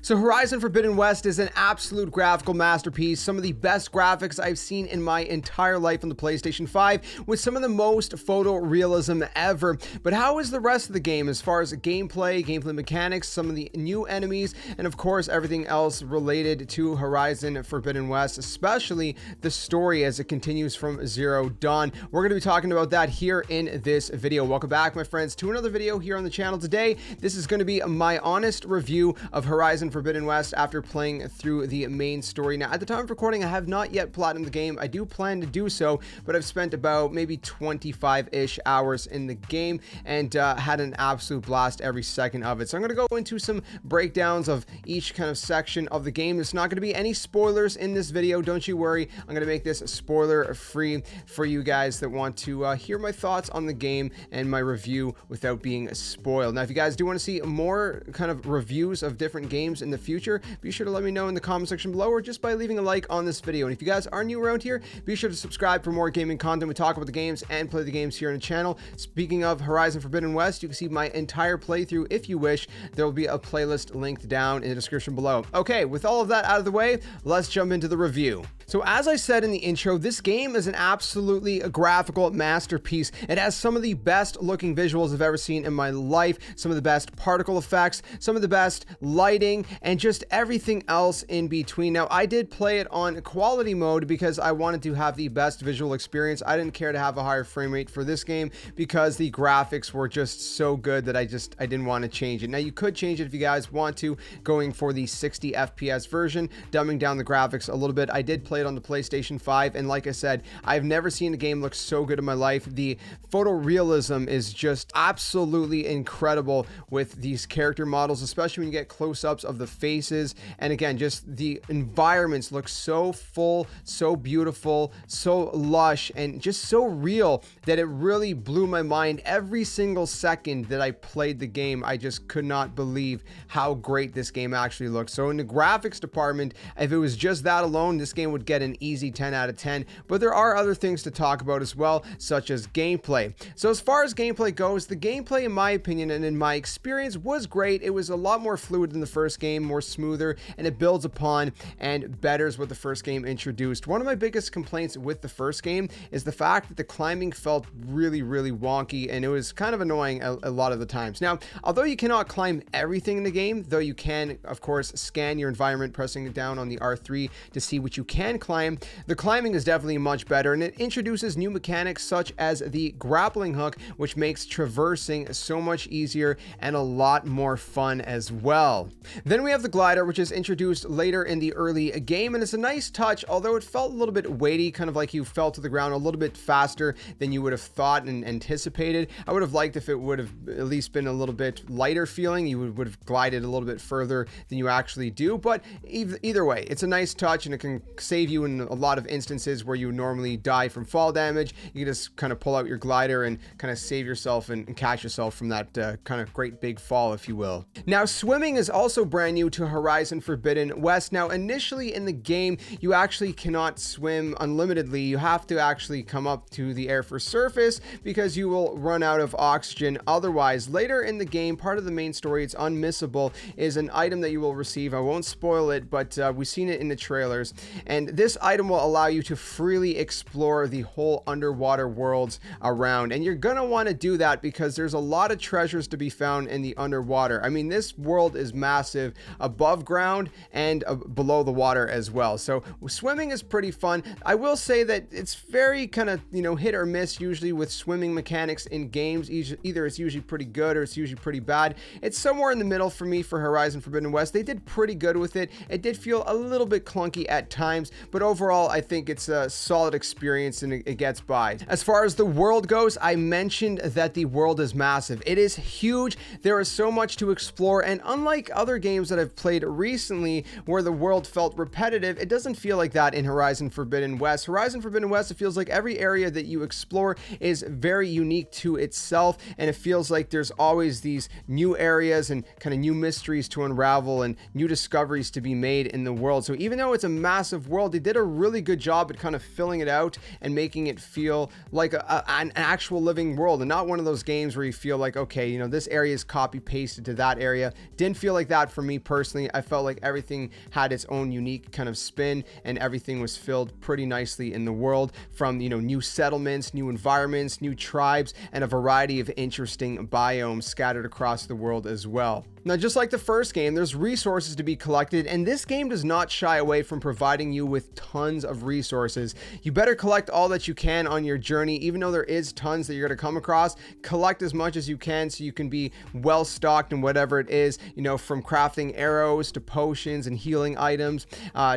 So Horizon Forbidden West is an absolute graphical masterpiece, some of the best graphics I've seen in my entire life on the PlayStation 5, with some of the most photorealism ever. But how is the rest of the game as far as gameplay mechanics, some of the new enemies, and of course everything else related to Horizon Forbidden West, especially the story as it continues from Zero Dawn? We're going to be talking about that here in this video. Welcome back, my friends, to another video here on the channel today. This is going to be my honest review of Horizon Forbidden West after playing through the main story. Now, at the time of recording, I have not yet platinumed the game. I do plan to do so, but I've spent about maybe 25-ish hours in the game and had an absolute blast every second of it. So I'm going to go into some breakdowns of each kind of section of the game. There's not going to be any spoilers in this video. Don't you worry. I'm going to make this spoiler-free for you guys that want to hear my thoughts on the game and my review without being spoiled. Now, if you guys do want to see more kind of reviews of different games in the future, be sure to let me know in the comment section below or just by leaving a like on this video. And if you guys are new around here, be sure to subscribe for more gaming content. We talk about the games and play the games here on the channel. Speaking of Horizon Forbidden West, you can see my entire playthrough if you wish. There will be a playlist linked down in the description below. Okay, with all of that out of the way, let's jump into the review. So as I said in the intro, this game is an absolutely graphical masterpiece. It has some of the best looking visuals I've ever seen in my life, some of the best particle effects, some of the best lighting, and just everything else in between. Now, I did play it on quality mode because I wanted to have the best visual experience. I didn't care to have a higher frame rate for this game because the graphics were just so good that I didn't want to change it. Now, you could change it if you guys want to, going for the 60 FPS version, dumbing down the graphics a little bit. I did play it on the PlayStation 5, and like I said, I've never seen a game look so good in my life. The photorealism is just absolutely incredible with these character models, especially when you get close-ups of the faces. And again, just the environments look so full, so beautiful, so lush, and just so real that it really blew my mind. Every single second that I played the game, I just could not believe how great this game actually looks. So in the graphics department, if it was just that alone, this game would get an easy 10 out of 10. But there are other things to talk about as well, such as gameplay. So as far as gameplay goes, the gameplay, in my opinion and in my experience, was great. It was a lot more fluid than the first game, more smoother, and it builds upon and betters what the first game introduced. One of my biggest complaints with the first game is the fact that the climbing felt really wonky, and it was kind of annoying a lot of the times. Now, although you cannot climb everything in the game, though you can, of course, scan your environment pressing it down on the R3 to see what you can climb, the climbing is definitely much better, and it introduces new mechanics such as the grappling hook, which makes traversing so much easier and a lot more fun as well. Then we have the glider, which is introduced later in the early game, and it's a nice touch, although it felt a little bit weighty, kind of like you fell to the ground a little bit faster than you would have thought and anticipated. I would have liked if it would have at least been a little bit lighter feeling. You would have glided a little bit further than you actually do, but either way, it's a nice touch, and it can save you in a lot of instances where you would normally die from fall damage. You can just kind of pull out your glider and kind of save yourself and catch yourself from that kind of great big fall, if you will. Now, swimming is also brand new to Horizon Forbidden West. Now, initially in the game, you actually cannot swim unlimitedly. You have to actually come up to the air for surface because you will run out of oxygen otherwise. Later in the game, part of the main story, it's unmissable, is an item that you will receive. I won't spoil it, but we've seen it in the trailers, and this item will allow you to freely explore the whole underwater worlds around, and you're gonna want to do that because there's a lot of treasures to be found in the underwater. I mean, this world is massive, above ground and below the water as well. So swimming is pretty fun. I will say that it's very kind of, hit or miss usually with swimming mechanics in games. Either it's usually pretty good or it's usually pretty bad. It's somewhere in the middle for me for Horizon Forbidden West. They did pretty good with it. It did feel a little bit clunky at times, but overall I think it's a solid experience and it gets by. As far as the world goes, I mentioned that the world is massive. It is huge. There is so much to explore, and unlike other games that I've played recently where the world felt repetitive, it doesn't feel like that in Horizon Forbidden West. Horizon Forbidden West, it feels like every area that you explore is very unique to itself, and it feels like there's always these new areas and kind of new mysteries to unravel and new discoveries to be made in the world. So even though it's a massive world, they did a really good job at kind of filling it out and making it feel like an actual living world, and not one of those games where you feel like, okay, this area is copy pasted to that area. Didn't feel like that for for me personally, I felt like everything had its own unique kind of spin, and everything was filled pretty nicely in the world, from, you know, new settlements, new environments, new tribes, and a variety of interesting biomes scattered across the world as well. Now, just like the first game, there's resources to be collected, and this game does not shy away from providing you with tons of resources. You better collect all that you can on your journey, even though there is tons that you're going to come across. Collect as much as you can so you can be well stocked in whatever it is, you know, from crafting arrows to potions and healing items,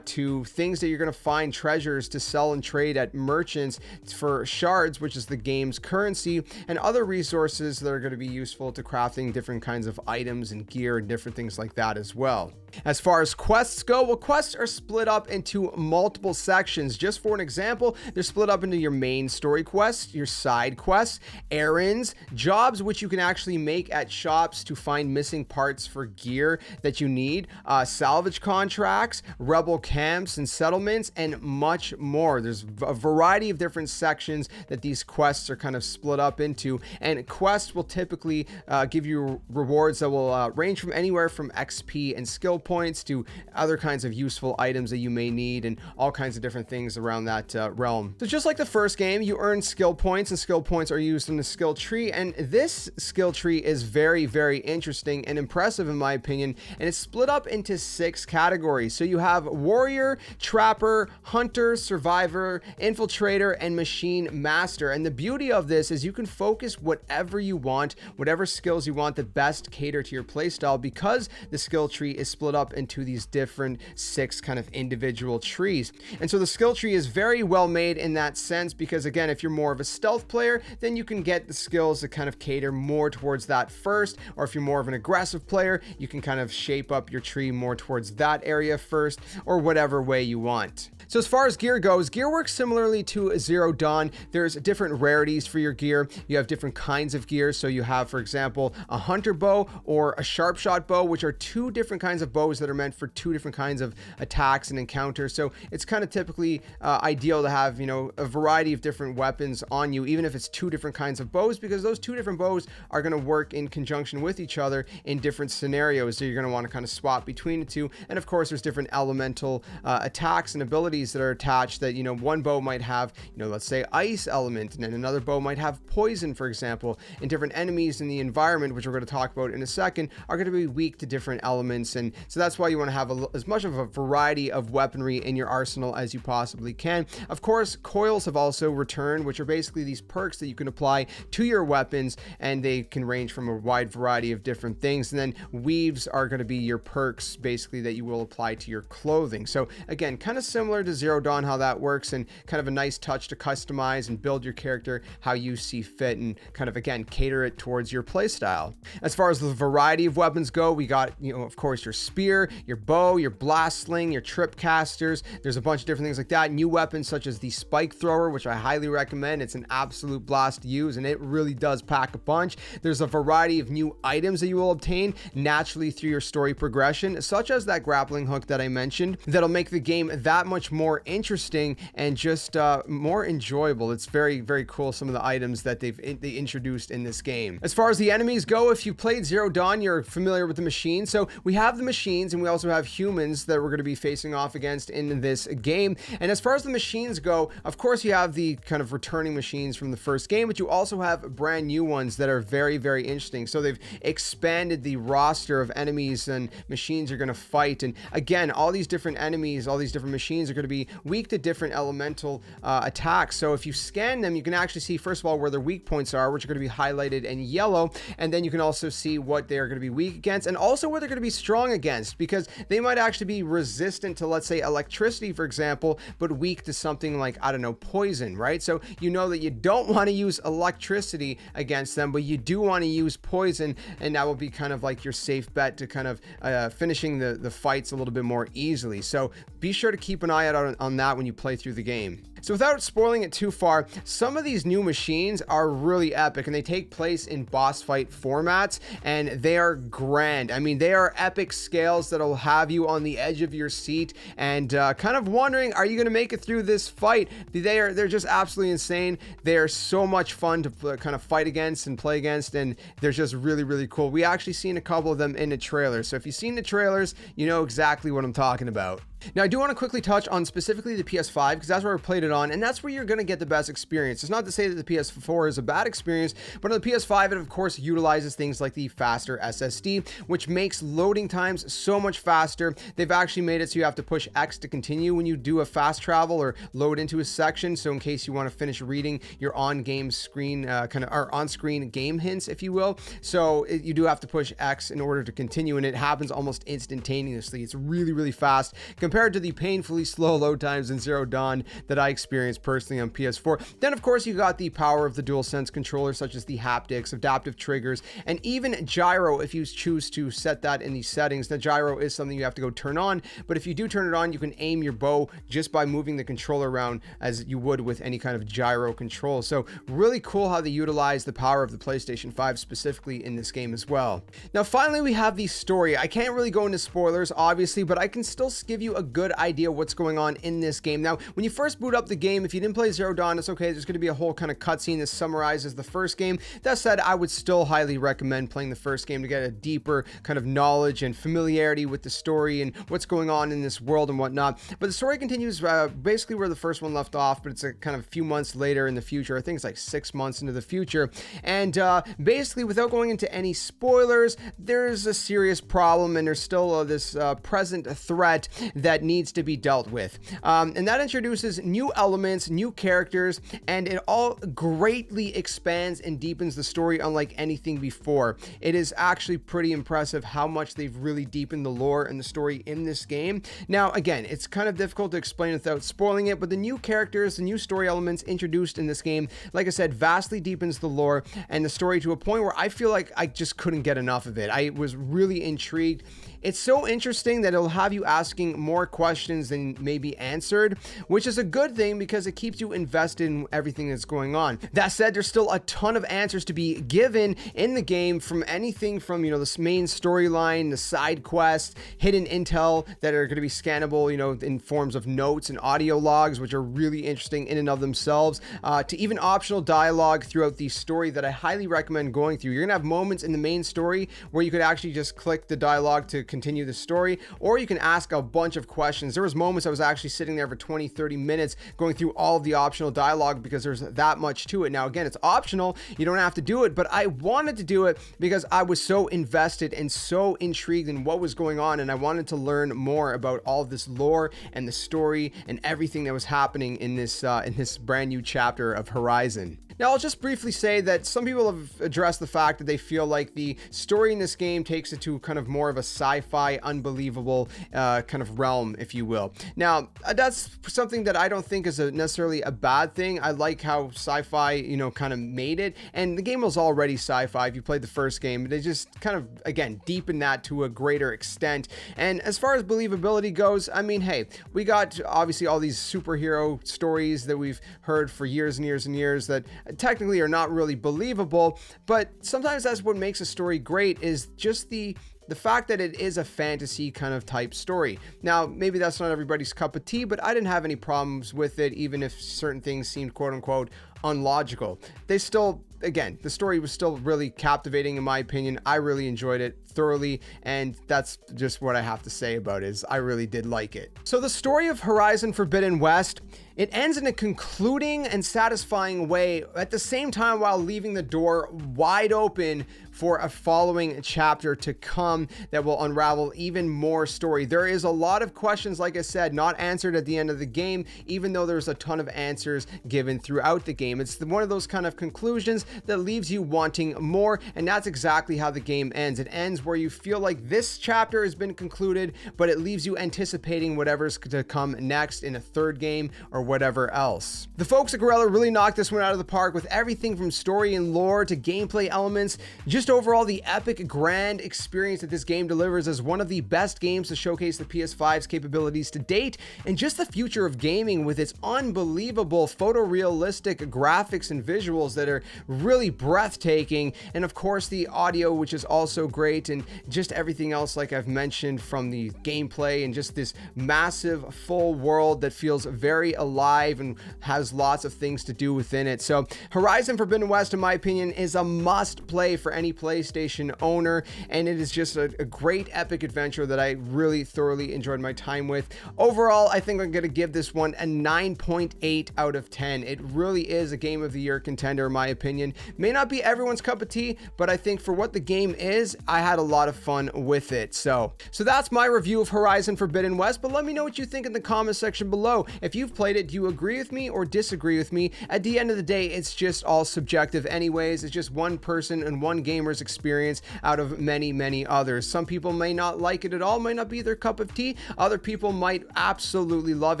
to things that you're going to find, treasures to sell and trade at merchants for shards, which is the game's currency, and other resources that are going to be useful to crafting different kinds of items and gear and different things like that as well. As far as quests go, well, quests are split up into multiple sections. Just for an example, they're split up into your main story quests, your side quests, errands, jobs which you can actually make at shops to find missing parts for gear that you need, salvage contracts, rebel camps and settlements, and much more. There's a variety of different sections that these quests are kind of split up into, and quests will typically give you rewards that will range from anywhere from XP and skill points to other kinds of useful items that you may need, and all kinds of different things around that realm. So just like the first game, you earn skill points, and skill points are used in the skill tree, and this skill tree is very, very interesting and impressive in my opinion, and it's split up into 6 categories. So you have warrior, trapper, hunter, survivor, infiltrator, and machine master. And the beauty of this is you can focus whatever you want, whatever skills you want that best cater to your playstyle, because the skill tree is split up into these different 6 kind of individual trees. And so the skill tree is very well made in that sense, because again, if you're more of a stealth player, then you can get the skills that kind of cater more towards that first, or if you're more of an aggressive player, you can kind of shape up your tree more towards that area first, or whatever way you want. So as far as gear goes, gear works similarly to Zero Dawn. There's different rarities for your gear. You have different kinds of gear. So you have, for example, a hunter bow or a sharp shot bow, which are 2 different kinds of bows that are meant for 2 different kinds of attacks and encounters. So it's kind of typically ideal to have, you know, a variety of different weapons on you, even if it's 2 different kinds of bows, because those 2 different bows are going to work in conjunction with each other in different scenarios. So you're going to want to kind of swap between the 2. And of course, there's different elemental attacks and abilities that are attached that, you know, one bow might have, you know, let's say ice element, and then another bow might have poison, for example, and different enemies in the environment, which we're going to talk about in a second, are going to be weak to different elements. And so that's why you want to have as much of a variety of weaponry in your arsenal as you possibly can. Of course, coils have also returned, which are basically these perks that you can apply to your weapons, and they can range from a wide variety of different things. And then weaves are going to be your perks basically that you will apply to your clothing. So again, kind of similar to Zero Dawn, how that works, and kind of a nice touch to customize and build your character how you see fit, and kind of again cater it towards your playstyle. As far as the variety of weapons go, we got, you know, of course, your spear, your bow, your blast sling, your trip casters. There's a bunch of different things like that. New weapons such as the spike thrower, which I highly recommend. It's an absolute blast to use, and it really does pack a punch. There's a variety of new items that you will obtain naturally through your story progression, such as that grappling hook that I mentioned, that'll make the game that much more interesting and just more enjoyable. It's very, very cool, some of the items that they introduced in this game. As far as the enemies go, if you played Zero Dawn, you're familiar with the machines. So we have the machines, and we also have humans that we're going to be facing off against in this game. And as far as the machines go, of course, you have the kind of returning machines from the first game, but you also have brand new ones that are very, very interesting. So they've expanded the roster of enemies and machines you're going to fight. And again, all these different enemies, all these different machines are going to be weak to different elemental attacks. So if you scan them, you can actually see, first of all, where their weak points are, which are going to be highlighted in yellow. And then you can also see what they're going to be weak against, and also what they're going to be strong against, because they might actually be resistant to, let's say, electricity, for example, but weak to something like, I don't know, poison, right? So you know that you don't want to use electricity against them, but you do want to use poison, and that will be kind of like your safe bet to kind of finishing the fights a little bit more easily. So be sure to keep an eye out on that when you play through the game. So without spoiling it too far, some of these new machines are really epic, and they take place in boss fight formats, and they are grand. I mean, they are epic scales that'll have you on the edge of your seat and kind of wondering, are you going to make it through this fight? They're just absolutely insane. They are so much fun to kind of fight against and play against, and they're just really, really cool. We actually seen a couple of them in the trailers, so if you've seen the trailers, you know exactly what I'm talking about. Now, I do want to quickly touch on specifically the PS5 because that's where I played it on, and that's where you're going to get the best experience. It's not to say that the PS4 is a bad experience, but on the PS5, it of course utilizes things like the faster SSD, which makes loading times so much faster. They've actually made it so you have to push X to continue when you do a fast travel or load into a section. So in case you want to finish reading your on-game screen, or on-screen game hints, if you will. So you do have to push X in order to continue, and it happens almost instantaneously. It's really, really fast compared to the painfully slow load times in Zero Dawn that I experienced personally on PS4. Then of course you got the power of the DualSense controller, such as the haptics, adaptive triggers, and even gyro if you choose to set that in the settings. The gyro is something you have to go turn on, but if you do turn it on, you can aim your bow just by moving the controller around as you would with any kind of gyro control. So really cool how they utilize the power of the PlayStation 5 specifically in this game as well. Now finally we have the story. I can't really go into spoilers obviously, but I can still give you a good idea what's going on in this game. Now, when you first boot up the game, if you didn't play Zero Dawn, it's okay. There's going to be a whole kind of cutscene that summarizes the first game. That said, I would still highly recommend playing the first game to get a deeper kind of knowledge and familiarity with the story and what's going on in this world and whatnot. But the story continues basically where the first one left off, but it's a kind of few months later in the future. I think it's like 6 months into the future. And basically, without going into any spoilers, there's a serious problem, and there's still this present threat that needs to be dealt with. And that introduces new elements, new characters, and it all greatly expands and deepens the story unlike anything before. It is actually pretty impressive how much they've really deepened the lore and the story in this game. Now, again, it's kind of difficult to explain without spoiling it, but the new characters, the new story elements introduced in this game, like I said, vastly deepens the lore and the story to a point where I feel like I just couldn't get enough of it. I was really intrigued. It's so interesting that it'll have you asking more questions than maybe answered, which is a good thing because it keeps you invested in everything that's going on. That said, there's still a ton of answers to be given in the game, from anything from, you know, this main storyline, the side quests, hidden intel that are going to be scannable, you know, in forms of notes and audio logs, which are really interesting in and of themselves, to even optional dialogue throughout the story that I highly recommend going through. You're going to have moments in the main story where you could actually just click the dialogue to continue the story, or you can ask a bunch of questions. There was moments I was actually sitting there for 20-30 minutes going through all of the optional dialogue because there's that much to it. Now again, it's optional, you don't have to do it, but I wanted to do it because I was so invested and so intrigued in what was going on, and I wanted to learn more about all of this lore and the story and everything that was happening in this brand new chapter of Horizon. Now, I'll just briefly say that some people have addressed the fact that they feel like the story in this game takes it to kind of more of a sci-fi, unbelievable kind of realm, if you will. Now, that's something that I don't think is necessarily a bad thing. I like how sci-fi, you know, kind of made it, and the game was already sci-fi if you played the first game, but they just kind of, again, deepened that to a greater extent. And as far as believability goes, I mean, hey, we got obviously all these superhero stories that we've heard for years and years and years that technically are not really believable, but sometimes that's what makes a story great, is just the fact that it is a fantasy kind of type story. Now, maybe that's not everybody's cup of tea, but I didn't have any problems with it, even if certain things seemed quote unquote unlogical. They still, again, the story was still really captivating in my opinion. I really enjoyed it thoroughly, and that's just what I have to say about it, is I really did like it. So the story of Horizon Forbidden West, it ends in a concluding and satisfying way, at the same time while leaving the door wide open for a following chapter to come that will unravel even more story. There is a lot of questions, like I said, not answered at the end of the game, even though there's a ton of answers given throughout the game. It's one of those kind of conclusions that leaves you wanting more, and that's exactly how the game ends. It ends where you feel like this chapter has been concluded, but it leaves you anticipating whatever's to come next in a third game or whatever else. The folks at Guerrilla really knocked this one out of the park with everything from story and lore to gameplay elements. Just overall, the epic grand experience that this game delivers as one of the best games to showcase the PS5's capabilities to date, and just the future of gaming with its unbelievable photorealistic graphics and visuals that are really breathtaking, and of course the audio, which is also great, and just everything else like I've mentioned, from the gameplay and just this massive full world that feels very alive and has lots of things to do within it. So Horizon Forbidden West, in my opinion, is a must play for any PlayStation owner, and it is just a great epic adventure that I really thoroughly enjoyed my time with. Overall, I think I'm going to give this one a 9.8 out of 10. It really is a Game of the Year contender, in my opinion. May not be everyone's cup of tea, but I think for what the game is, I had a lot of fun with it. So that's my review of Horizon Forbidden West, but let me know what you think in the comment section below. If you've played it, do you agree with me or disagree with me? At the end of the day, it's just all subjective anyways. It's just one person and one gamer's experience out of many others. Some people may not like it at all, might not be their cup of tea. Other people might absolutely love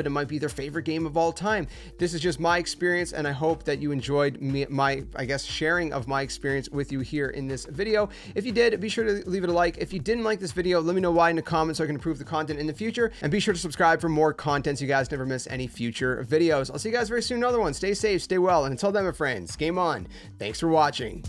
it. It might be their favorite game of all time. This is just my experience, and I hope that you enjoyed my sharing of my experience with you here in this video. If you did, be sure to leave it a like. If you didn't like this video, let me know why in the comments so I can improve the content in the future, and be sure to subscribe for more content so you guys never miss any future videos. I'll see you guys very soon in another one. Stay safe, stay well, and until then, my friends, game on. Thanks for watching.